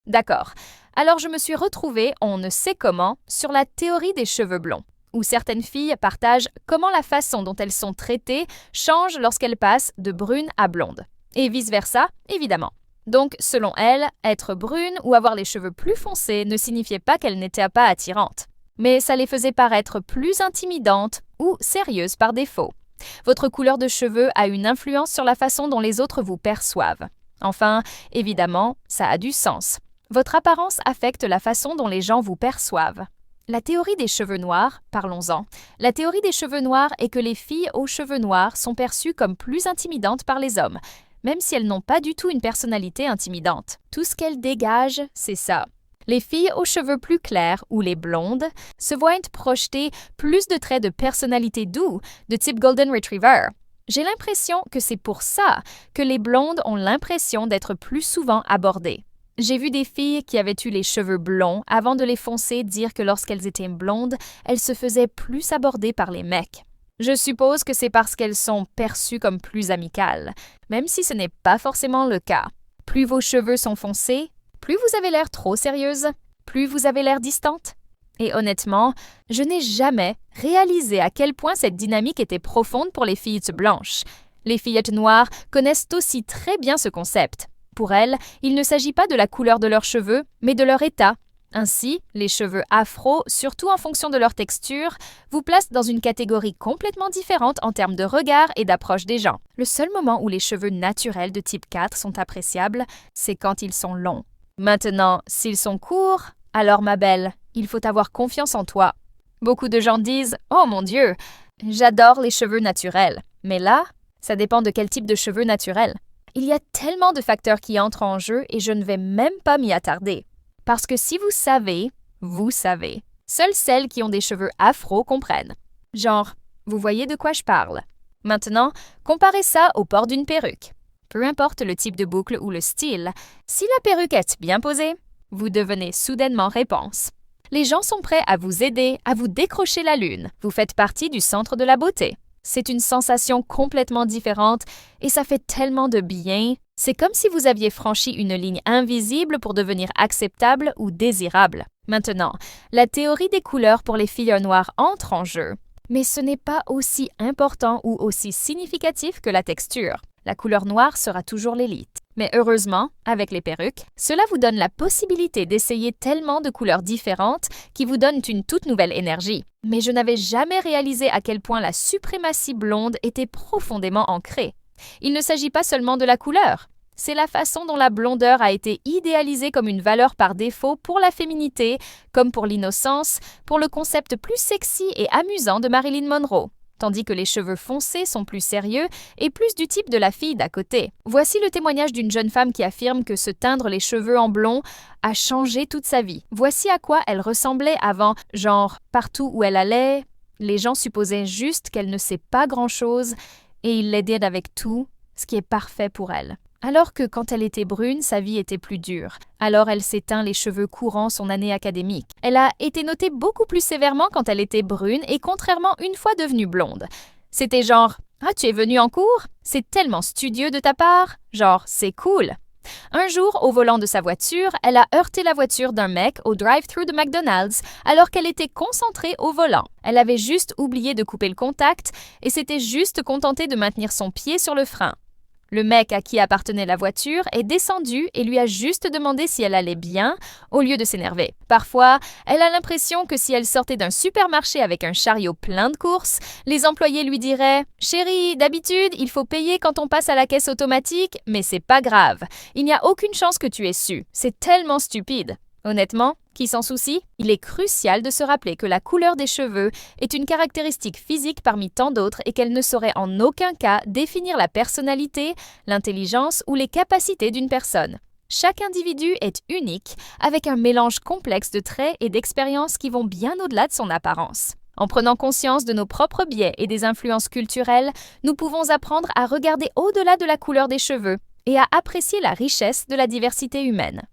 D'accord. Alors je me suis retrouvée, on ne sait comment, sur la théorie des cheveux blonds, où certaines filles partagent comment la façon dont elles sont traitées change lorsqu'elles passent de brune à blonde. Et vice-versa, évidemment. Donc, selon elles, être brune ou avoir les cheveux plus foncés ne signifiait pas qu'elles n'étaient pas attirantes. Mais ça les faisait paraître plus intimidantes ou sérieuses par défaut. Votre couleur de cheveux a une influence sur la façon dont les autres vous perçoivent. Enfin, évidemment, ça a du sens. Votre apparence affecte la façon dont les gens vous perçoivent. La théorie des cheveux noirs, parlons-en. La théorie des cheveux noirs est que les filles aux cheveux noirs sont perçues comme plus intimidantes par les hommes, même si elles n'ont pas du tout une personnalité intimidante. Tout ce qu'elles dégagent, c'est ça. Les filles aux cheveux plus clairs ou les blondes se voient projeter plus de traits de personnalité doux, de type Golden Retriever. J'ai l'impression que c'est pour ça que les blondes ont l'impression d'être plus souvent abordées. J'ai vu des filles qui avaient eu les cheveux blonds avant de les foncer dire que lorsqu'elles étaient blondes, elles se faisaient plus aborder par les mecs. Je suppose que c'est parce qu'elles sont perçues comme plus amicales, même si ce n'est pas forcément le cas. Plus vos cheveux sont foncés, plus vous avez l'air trop sérieuse, plus vous avez l'air distante. Et honnêtement, je n'ai jamais réalisé à quel point cette dynamique était profonde pour les fillettes blanches. Les fillettes noires connaissent aussi très bien ce concept. Pour elles, il ne s'agit pas de la couleur de leurs cheveux, mais de leur état. Ainsi, les cheveux afro, surtout en fonction de leur texture, vous placent dans une catégorie complètement différente en termes de regard et d'approche des gens. Le seul moment où les cheveux naturels de type 4 sont appréciables, c'est quand ils sont longs. Maintenant, s'ils sont courts, alors ma belle, il faut avoir confiance en toi. Beaucoup de gens disent « Oh mon Dieu, j'adore les cheveux naturels ». Mais là, ça dépend de quel type de cheveux naturels. Il y a tellement de facteurs qui entrent en jeu et je ne vais même pas m'y attarder. Parce que si vous savez, vous savez. Seules celles qui ont des cheveux afro comprennent. Genre, vous voyez de quoi je parle. Maintenant, comparez ça au port d'une perruque. Peu importe le type de boucle ou le style, si la perruque est bien posée, vous devenez soudainement réponse. Les gens sont prêts à vous aider, à vous décrocher la lune. Vous faites partie du centre de la beauté. C'est une sensation complètement différente et ça fait tellement de bien. C'est comme si vous aviez franchi une ligne invisible pour devenir acceptable ou désirable. Maintenant, la théorie des couleurs pour les filles noires entre en jeu. Mais ce n'est pas aussi important ou aussi significatif que la texture. La couleur noire sera toujours l'élite. Mais heureusement, avec les perruques, cela vous donne la possibilité d'essayer tellement de couleurs différentes qui vous donnent une toute nouvelle énergie. Mais je n'avais jamais réalisé à quel point la suprématie blonde était profondément ancrée. Il ne s'agit pas seulement de la couleur. C'est la façon dont la blondeur a été idéalisée comme une valeur par défaut pour la féminité, comme pour l'innocence, pour le concept plus sexy et amusant de Marilyn Monroe. Tandis que les cheveux foncés sont plus sérieux et plus du type de la fille d'à côté. Voici le témoignage d'une jeune femme qui affirme que se teindre les cheveux en blond a changé toute sa vie. Voici à quoi elle ressemblait avant, genre partout où elle allait, les gens supposaient juste qu'elle ne sait pas grand-chose et ils l'aidaient avec tout, ce qui est parfait pour elle. Alors que quand elle était brune, sa vie était plus dure. Alors elle s'est teint les cheveux courant son année académique. Elle a été notée beaucoup plus sévèrement quand elle était brune et contrairement une fois devenue blonde. C'était genre « Ah, tu es venue en cours? C'est tellement studieux de ta part. » Genre « C'est cool. » Un jour, au volant de sa voiture, elle a heurté la voiture d'un mec au drive-thru de McDonald's alors qu'elle était concentrée au volant. Elle avait juste oublié de couper le contact et s'était juste contentée de maintenir son pied sur le frein. Le mec à qui appartenait la voiture est descendu et lui a juste demandé si elle allait bien, au lieu de s'énerver. Parfois, elle a l'impression que si elle sortait d'un supermarché avec un chariot plein de courses, les employés lui diraient « Chérie, d'habitude, il faut payer quand on passe à la caisse automatique, mais c'est pas grave. Il n'y a aucune chance que tu aies su. C'est tellement stupide. » Honnêtement, qui s'en soucie? Il est crucial de se rappeler que la couleur des cheveux est une caractéristique physique parmi tant d'autres et qu'elle ne saurait en aucun cas définir la personnalité, l'intelligence ou les capacités d'une personne. Chaque individu est unique, avec un mélange complexe de traits et d'expériences qui vont bien au-delà de son apparence. En prenant conscience de nos propres biais et des influences culturelles, nous pouvons apprendre à regarder au-delà de la couleur des cheveux et à apprécier la richesse de la diversité humaine.